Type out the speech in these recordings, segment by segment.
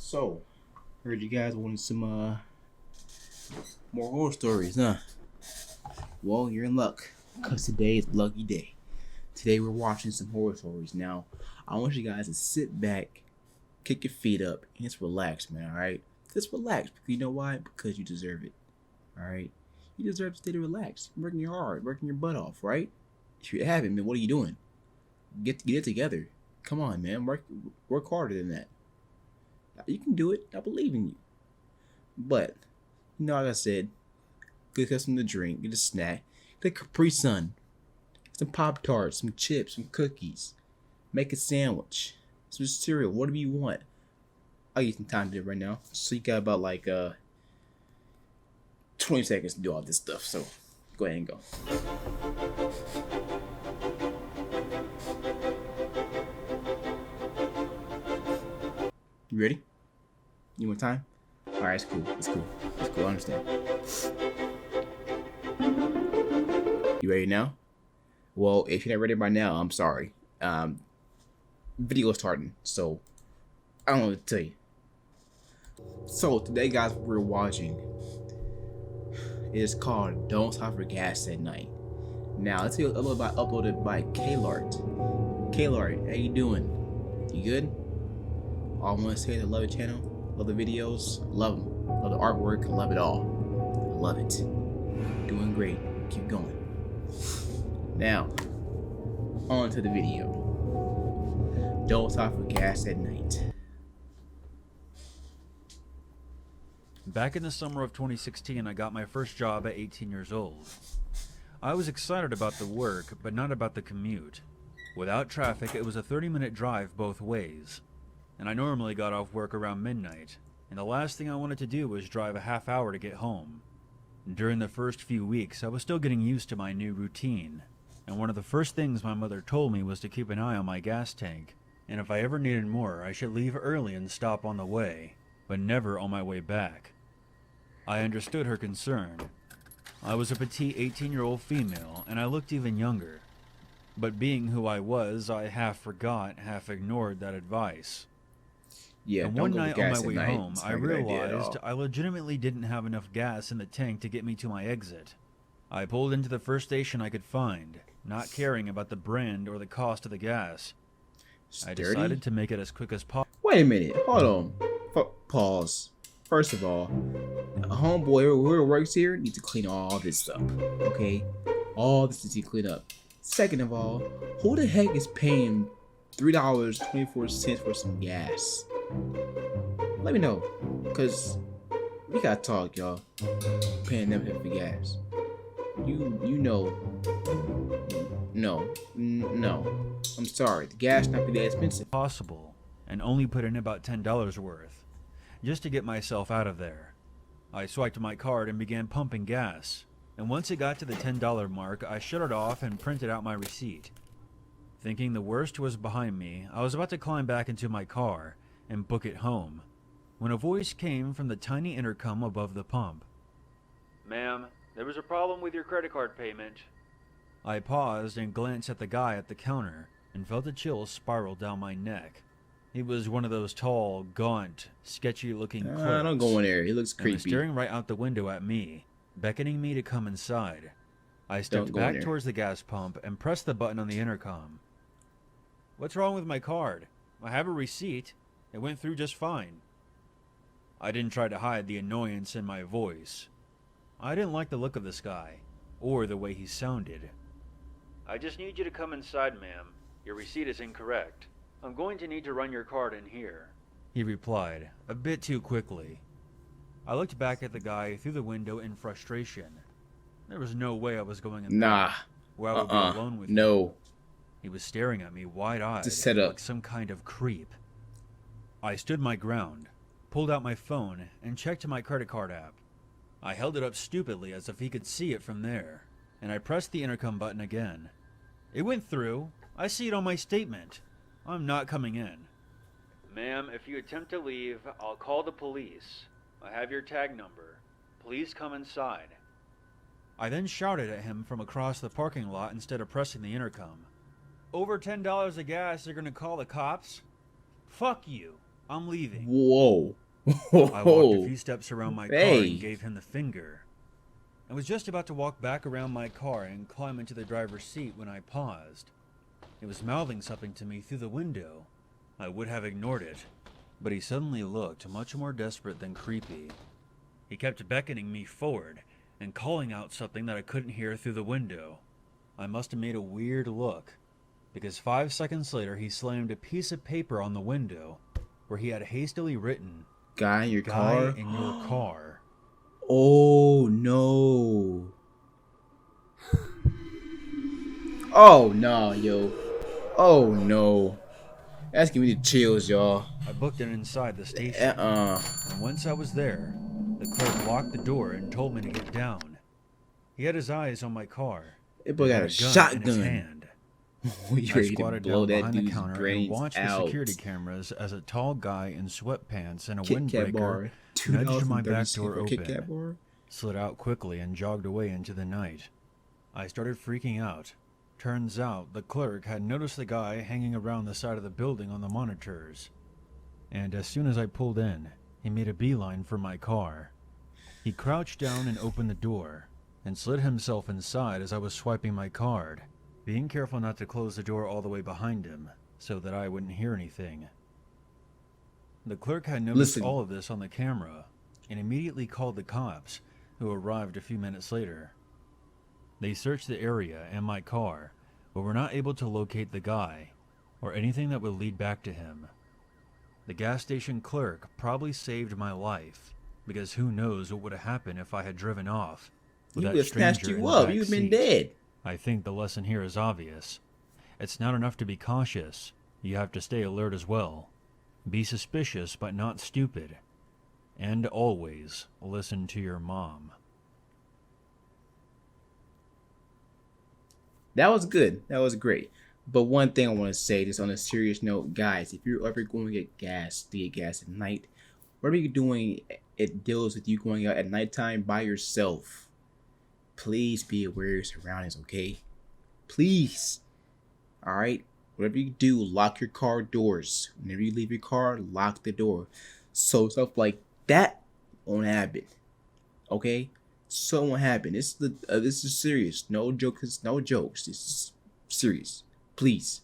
So, heard you guys wanted some more horror stories, huh? Well, you're in luck, cause today is lucky day. Today we're watching some horror stories. Now, I want you guys to sit back, kick your feet up, and just relax, man. All right, just relax. You know why? Because you deserve it. All right, you deserve to stay to relax. You're working hard, working your butt off, right? If you haven't, man, what are you doing? Get it together. Come on, man. Work harder than that. You can do it. I believe in you. But, like I said, get something to drink, get a snack, get a Capri Sun, some Pop-Tarts, some chips, some cookies, make a sandwich, some cereal, whatever you want. I'll give you some time to do it right now. So you got about 20 seconds to do all this stuff. So go ahead and go. You ready? You want time? Alright, it's cool. It's cool. It's cool. I understand. You ready now? Well, if you're not ready by now, I'm sorry. Video is starting, so I don't know what to tell you. So today, guys, we're watching. It is called "Don't Stop for Gas at Night." Now, let's see a little about uploaded by Kaylart. Kaylart, how you doing? You good? All I want to say is I love the channel, love the videos, love them, love the artwork, love it all. I love it. Doing great. Keep going. Now, on to the video. Don't stop for gas at night. Back in the summer of 2016, I got my first job at 18 years old. I was excited about the work, but not about the commute. Without traffic, it was a 30-minute drive both ways. And I normally got off work around midnight, and the last thing I wanted to do was drive a half hour to get home. During the first few weeks, I was still getting used to my new routine, and one of the first things my mother told me was to keep an eye on my gas tank, and if I ever needed more, I should leave early and stop on the way, but never on my way back. I understood her concern. I was a petite 18-year-old female, and I looked even younger. But being who I was, I half forgot, half ignored that advice. Yeah, and one night on my way home, I realized I legitimately didn't have enough gas in the tank to get me to my exit. I pulled into the first station I could find, not caring about the brand or the cost of the gas. I decided to make it as quick as possible. Wait a minute, hold on. Pause. First of all, a homeboy who works here needs to clean all this up, okay? All this needs to clean up. Second of all, who the heck is paying $3.24 for some gas? Let me know, cause we gotta talk, y'all. Paying them for gas. You know. No. I'm sorry. The gas not be that expensive. Possible, and only put in about $10 worth, just to get myself out of there. I swiped my card and began pumping gas, and once it got to the $10 mark, I shut it off and printed out my receipt. Thinking the worst was behind me, I was about to climb back into my car and book it home, when a voice came from the tiny intercom above the pump. "Ma'am, there was a problem with your credit card payment." I paused and glanced at the guy at the counter and felt a chill spiral down my neck. He was one of those tall, gaunt, sketchy-looking clerks. Don't go in there. He looks creepy. And was staring right out the window at me, beckoning me to come inside. I stepped back towards the gas pump and pressed the button on the intercom. "What's wrong with my card? I have a receipt. It went through just fine." I didn't try to hide the annoyance in my voice. I didn't like the look of this guy, or the way he sounded. "I just need you to come inside, ma'am. Your receipt is incorrect. I'm going to need to run your card in here," he replied, a bit too quickly. I looked back at the guy through the window in frustration. There was no way I was going in there, where I would be alone with him. He was staring at me wide-eyed, like some kind of creep. I stood my ground, pulled out my phone, and checked my credit card app. I held it up stupidly as if he could see it from there, and I pressed the intercom button again. It went through. I see it on my statement. I'm not coming in. "Ma'am, if you attempt to leave, I'll call the police. I have your tag number. Please come inside." I then shouted at him from across the parking lot instead of pressing the intercom. "Over $10 of gas, they're gonna call the cops? Fuck you. I'm leaving. Whoa. I walked a few steps around my car Hey. and gave him the finger. I was just about to walk back around my car and climb into the driver's seat when I paused. He was mouthing something to me through the window. I would have ignored it, but he suddenly looked much more desperate than creepy. He kept beckoning me forward and calling out something that I couldn't hear through the window. I must have made a weird look, because 5 seconds later he slammed a piece of paper on the window where he had hastily written, Guy in your "Guy car? in your car." Oh no. Oh no, yo. Oh no. That's giving me the chills, y'all. I booked it inside the station. And once I was there, the clerk locked the door and told me to get down. He had his eyes on my car. That boy got a In his shotgun. hand. You I ready to squatted blow down that behind the dude's counter and brains watched the out. security cameras as a tall guy in sweatpants and a Kit Kat windbreaker bar. nudged my back $2.30 door for Kit Kat open, bar. slid out quickly and jogged away into the night. I started freaking out. Turns out the clerk had noticed the guy hanging around the side of the building on the monitors. And as soon as I pulled in, he made a beeline for my car. He crouched down and opened the door, and slid himself inside as I was swiping my card, being careful not to close the door all the way behind him, so that I wouldn't hear anything. The clerk had noticed all of this on the camera, and immediately called the cops, who arrived a few minutes later. They searched the area and my car, but were not able to locate the guy, or anything that would lead back to him. The gas station clerk probably saved my life, because who knows what would have happened if I had driven off with He that would have snatched stranger in you the up. back You'd been seat. dead. I think the lesson here is obvious. It's not enough to be cautious. You have to stay alert as well. Be suspicious but not stupid. And always listen to your mom. That was good. That was great. But one thing I want to say, just on a serious note, guys, if you're ever going to get gas at night, whatever you're doing, it deals with you going out at nighttime by yourself. Please be aware of your surroundings, okay? Please. All right? Whatever you do, lock your car doors. Whenever you leave your car, lock the door. So stuff like that won't happen. Okay? So won't happen. This is serious. No jokes. No jokes. This is serious. Please,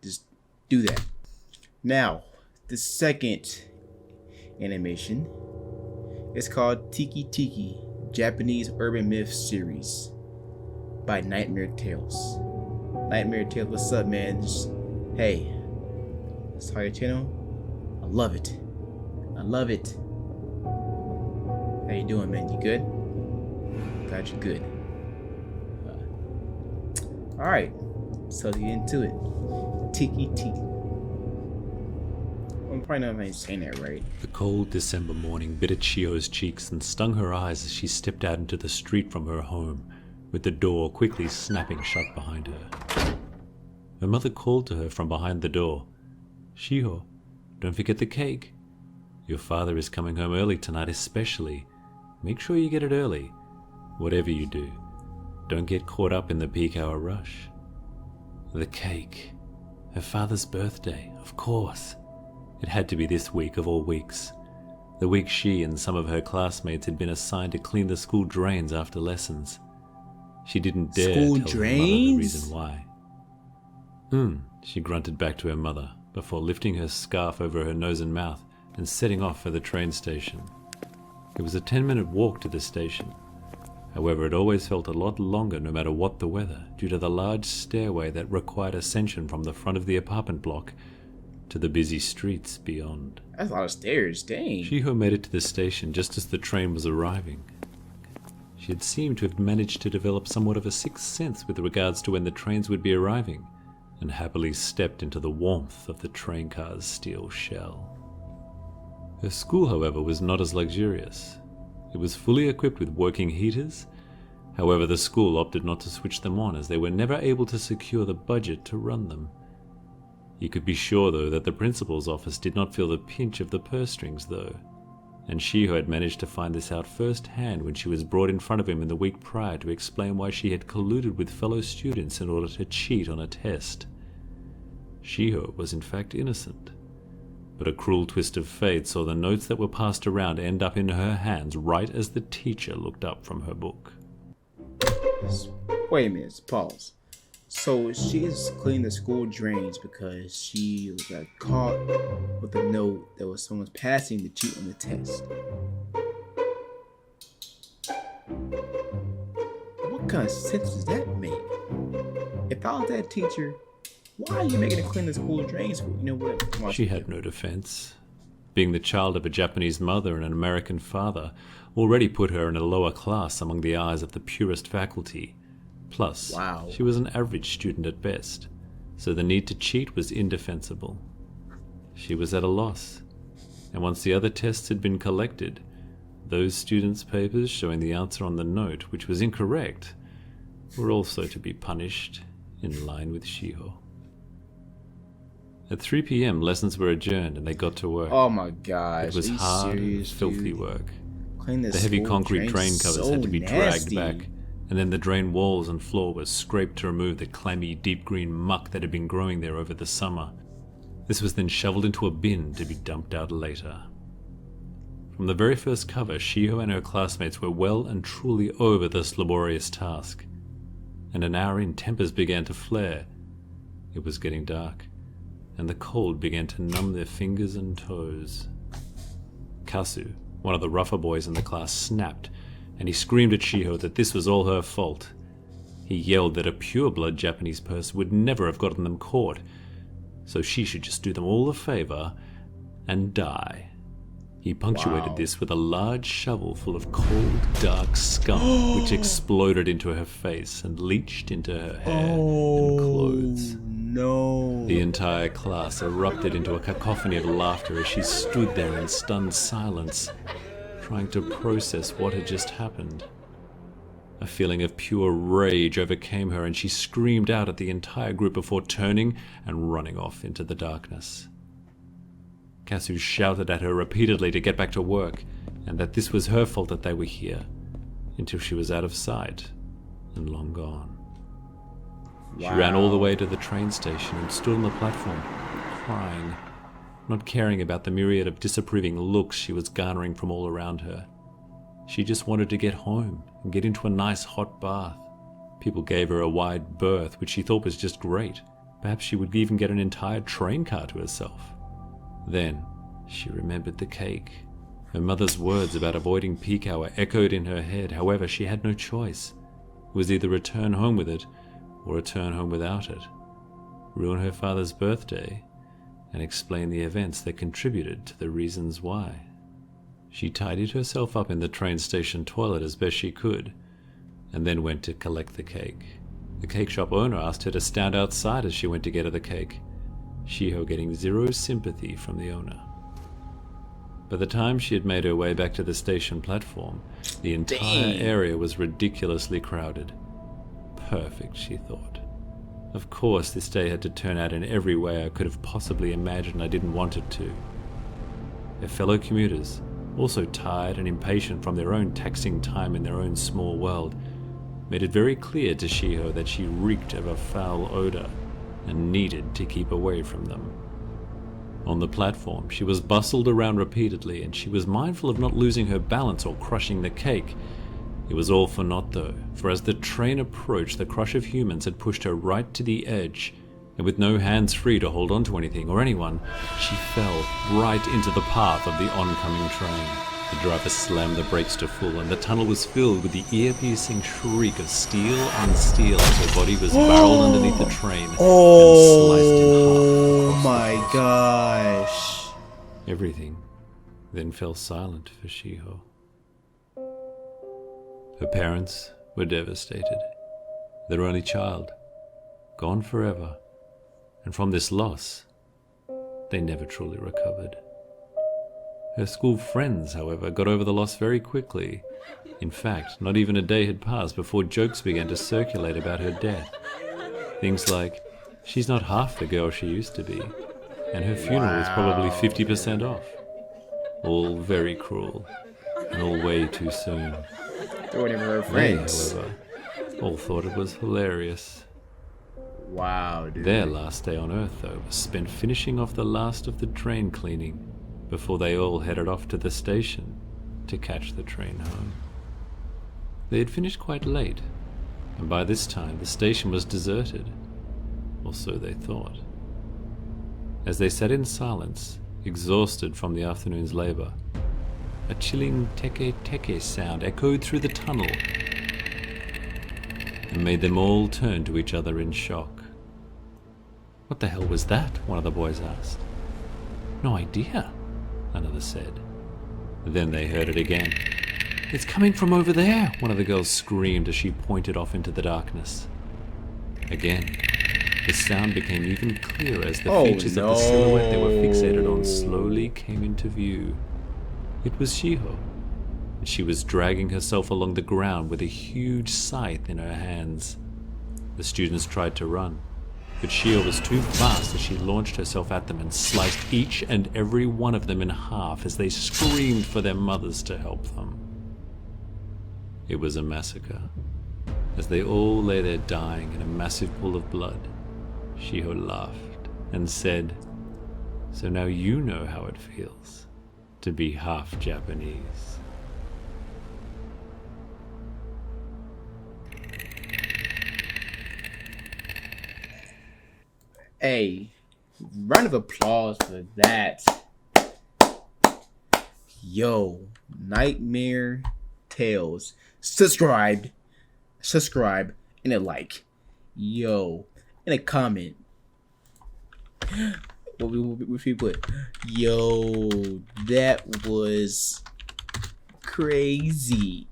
just do that. Now, the second animation is called TikiTiki, Japanese Urban Myth Series by Nightmare Tales. Nightmare Tales, what's up, man? Hey, that's how your channel. I love it. I love it. How you doing, man? You good? Glad you're good. All right. So to get into it, TikiTiki. I'm probably not even saying that right. The cold December morning bit at Shiho's cheeks and stung her eyes as she stepped out into the street from her home, with the door quickly snapping shut behind her. Her mother called to her from behind the door. "Shiho, don't forget the cake. Your father is coming home early tonight especially. Make sure you get it early. Whatever you do, don't get caught up in the peak hour rush." The cake. Her father's birthday, of course. It had to be this week of all weeks. The week she and some of her classmates had been assigned to clean the school drains after lessons. She didn't dare tell her mother the reason why. She grunted back to her mother before lifting her scarf over her nose and mouth and setting off for the train station. It was a 10-minute walk to the station. However, it always felt a lot longer no matter what the weather, due to the large stairway that required ascension from the front of the apartment block to the busy streets beyond. That's a lot of stairs, dang. Shiho made it to the station just as the train was arriving. She had seemed to have managed to develop somewhat of a sixth sense with regards to when the trains would be arriving, and happily stepped into the warmth of the train car's steel shell. Her school, however, was not as luxurious. It was fully equipped with working heaters. However, the school opted not to switch them on as they were never able to secure the budget to run them. You could be sure, though, that the principal's office did not feel the pinch of the purse strings, though, and Shiho had managed to find this out firsthand when she was brought in front of him in the week prior to explain why she had colluded with fellow students in order to cheat on a test. Shiho was in fact innocent. But a cruel twist of fate saw the notes that were passed around end up in her hands right as the teacher looked up from her book. Wait a minute, pause. So she is cleaning the school drains because she got caught with a note that was someone passing the cheat on the test. What kind of sense does that make? If I was that teacher, why are you making her clean the school drains? You know what? She had no defense. Being the child of a Japanese mother and an American father already put her in a lower class among the eyes of the purest faculty. Plus, she was an average student at best, so the need to cheat was indefensible. She was at a loss, and once the other tests had been collected, those students' papers showing the answer on the note, which was incorrect, were also to be punished in line with Shiho. At 3 p.m, lessons were adjourned and they got to work. Oh my gosh. It was hard and filthy work. The heavy concrete drain covers had to be dragged back, and then the drain walls and floor were scraped to remove the clammy, deep green muck that had been growing there over the summer. This was then shoveled into a bin to be dumped out later. From the very first cover, Shiho and her classmates were well and truly over this laborious task. And an hour in, tempers began to flare. It was getting dark, and the cold began to numb their fingers and toes. Kasu, one of the rougher boys in the class, snapped, and he screamed at Shiho that this was all her fault. He yelled that a pure-blood Japanese person would never have gotten them caught, so she should just do them all a favor and die. He punctuated this with a large shovel full of cold, dark scum, which exploded into her face and leached into her hair and clothes. No. The entire class erupted into a cacophony of laughter as she stood there in stunned silence, trying to process what had just happened. A feeling of pure rage overcame her, and she screamed out at the entire group before turning and running off into the darkness. Kasu shouted at her repeatedly to get back to work, and that this was her fault that they were here, until she was out of sight and long gone. She ran all the way to the train station and stood on the platform, crying, not caring about the myriad of disapproving looks she was garnering from all around her. She just wanted to get home and get into a nice hot bath. People gave her a wide berth, which she thought was just great. Perhaps she would even get an entire train car to herself. Then she remembered the cake. Her mother's words about avoiding peak hour echoed in her head. However, she had no choice. It was either return home with it or return home without it, ruin her father's birthday, and explain the events that contributed to the reasons why. She tidied herself up in the train station toilet as best she could, and then went to collect the cake. The cake shop owner asked her to stand outside as she went to get her the cake, Shiho getting zero sympathy from the owner. By the time she had made her way back to the station platform, the entire area was ridiculously crowded. Perfect, she thought. Of course, this day had to turn out in every way I could have possibly imagined I didn't want it to. Her fellow commuters, also tired and impatient from their own taxing time in their own small world, made it very clear to Shiho that she reeked of a foul odor and needed to keep away from them. On the platform, she was bustled around repeatedly, and she was mindful of not losing her balance or crushing the cake. It was all for naught though, for as the train approached, the crush of humans had pushed her right to the edge, and with no hands free to hold on to anything or anyone, she fell right into the path of the oncoming train. The driver slammed the brakes to full, and the tunnel was filled with the ear-piercing shriek of steel on steel as her body was barreled underneath the train and sliced in half. Oh my gosh. Everything then fell silent for Shiho. Her parents were devastated. Their only child, gone forever, and from this loss, they never truly recovered. Her school friends, however, got over the loss very quickly. In fact, not even a day had passed before jokes began to circulate about her death. Things like, she's not half the girl she used to be, and her funeral is probably 50% off. All very cruel, and all way too soon. They were never her They, friends. however, all thought it was hilarious. Wow, dude. Their last day on Earth, though, was spent finishing off the last of the drain cleaning before they all headed off to the station to catch the train home. They had finished quite late, and by this time the station was deserted, or so they thought. As they sat in silence, exhausted from the afternoon's labor, a chilling teke-teke sound echoed through the tunnel and made them all turn to each other in shock. "What the hell was that?" one of the boys asked. "No idea," another said. Then they heard it again. "It's coming from over there," one of the girls screamed as she pointed off into the darkness. Again, the sound became even clearer as the features of the silhouette they were fixated on slowly came into view. It was Shiho, and she was dragging herself along the ground with a huge scythe in her hands. The students tried to run, but Shiho was too fast as she launched herself at them and sliced each and every one of them in half as they screamed for their mothers to help them. It was a massacre. As they all lay there dying in a massive pool of blood, Shiho laughed and said, "So now you know how it feels to be half Japanese." Hey, round of applause for that. Yo, Nightmare Tales. Subscribe, and a like. Yo, and a comment. What we put? Yo, that was crazy.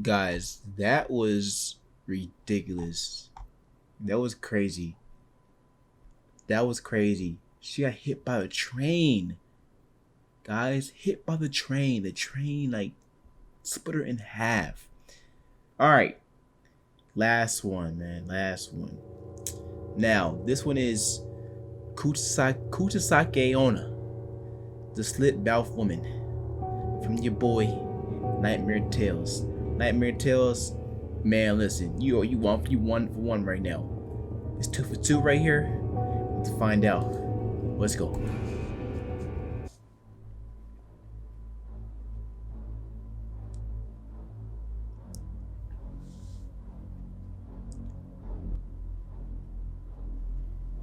Guys, that was ridiculous. That was crazy. She got hit by a train. Guys, hit by the train. The train, like, split her in half. Alright. Last one, man. Last one. Now, this one is Kuchisakeonna, the SLIT mouth woman. From your boy, Nightmare Tales. Nightmare Tales, man, listen. You one for one right now. It's 2 for 2 right here. Let's find out. Let's go.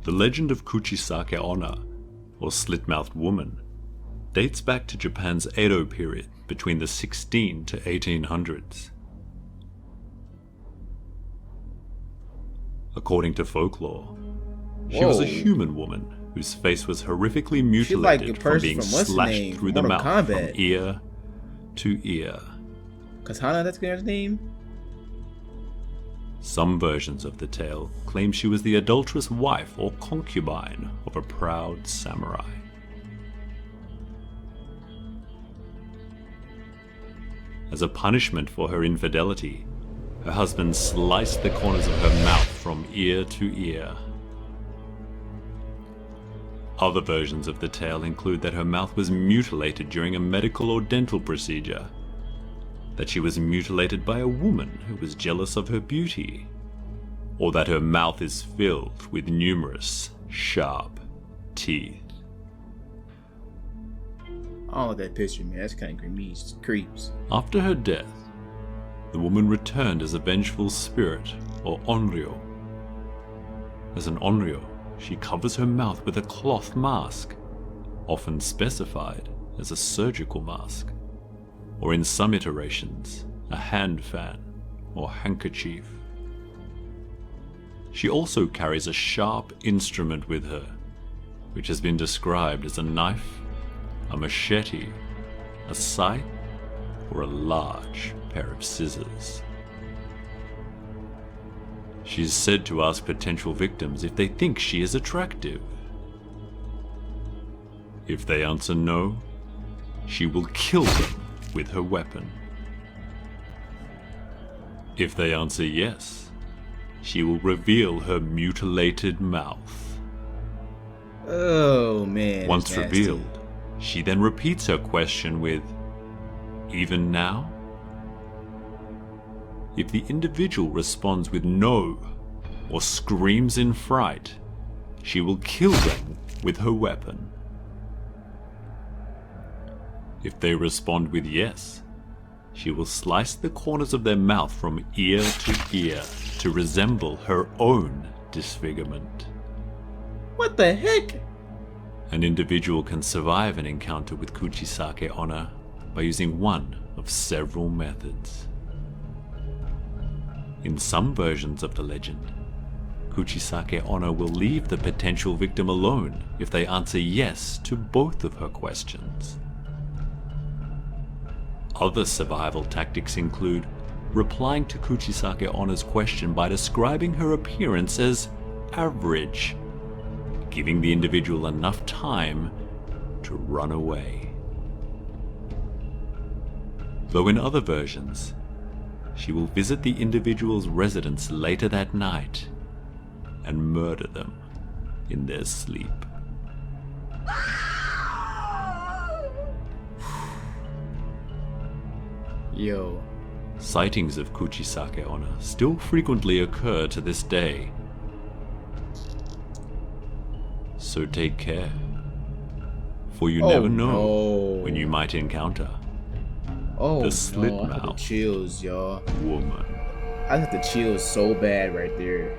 The legend of Kuchisakeonna, or slit-mouthed woman, dates back to Japan's Edo period between the 16 to 1800s. According to folklore, she was a human woman whose face was horrifically mutilated from being slashed through the mouth from ear to ear. Katana, that's her name? Some versions of the tale claim she was the adulterous wife or concubine of a proud samurai. As a punishment for her infidelity, her husband sliced the corners of her mouth from ear to ear. Other versions of the tale include that her mouth was mutilated during a medical or dental procedure, that she was mutilated by a woman who was jealous of her beauty, or that her mouth is filled with numerous sharp teeth. Oh, that picture, man, that's kind of creepy. Creeps. After her death, the woman returned as a vengeful spirit, or onryo. As an onryo, she covers her mouth with a cloth mask, often specified as a surgical mask, or in some iterations, a hand fan or handkerchief. She also carries a sharp instrument with her, which has been described as a knife, a machete, a scythe, or a large pair of scissors. She is said to ask potential victims if they think she is attractive. If they answer no, she will kill them with her weapon. If they answer yes, she will reveal her mutilated mouth. Oh man. Once revealed, she then repeats her question with, "Even now?" If the individual responds with no or screams in fright, she will kill them with her weapon. If they respond with yes, she will slice the corners of their mouth from ear to ear to resemble her own disfigurement. What the heck? An individual can survive an encounter with Kuchisakeonna by using one of several methods. In some versions of the legend, Kuchisakeonna will leave the potential victim alone if they answer yes to both of her questions. Other survival tactics include replying to Kuchisakeonna's question by describing her appearance as average, giving the individual enough time to run away. Though in other versions, she will visit the individual's residence later that night and murder them in their sleep. Yo. Sightings of Kuchisakeonna still frequently occur to this day. So take care, for you never know when you might encounter the slit I got the mouth chills, y'all. woman. I got the chills so bad right there.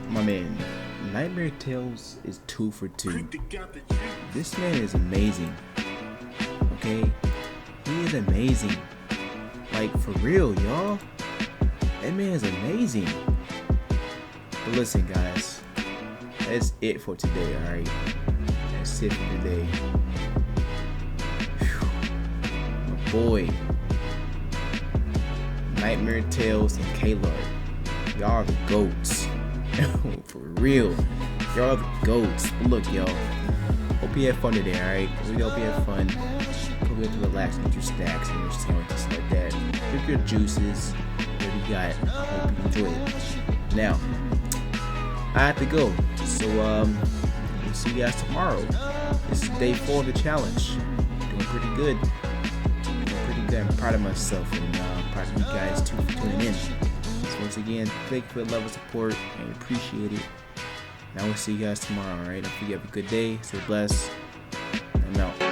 My man, Nightmare Tales is 2 for 2. This man is amazing. Okay? He is amazing. Like, for real, y'all. That man is amazing. But listen, guys. That's it for today, alright? That's it for today. Whew. My boy. Nightmare Tales and Kaylart. Y'all are the GOATs. For real. Y'all are the GOATs. But look, y'all. Hope you had fun today, alright? We hope you had fun. Hope you had to relax with your snacks and your sandwiches like that. Drink your juices. Whatever you got. Hope you enjoy it. Now, I have to go. So, we'll see you guys tomorrow. This is day 4 of the challenge. Doing pretty good. I'm proud of myself and proud of you guys too for tuning in. So once again, thank you for the love and support. I appreciate it. And I will see you guys tomorrow, alright? I hope you have a good day. Stay blessed. And I'm out.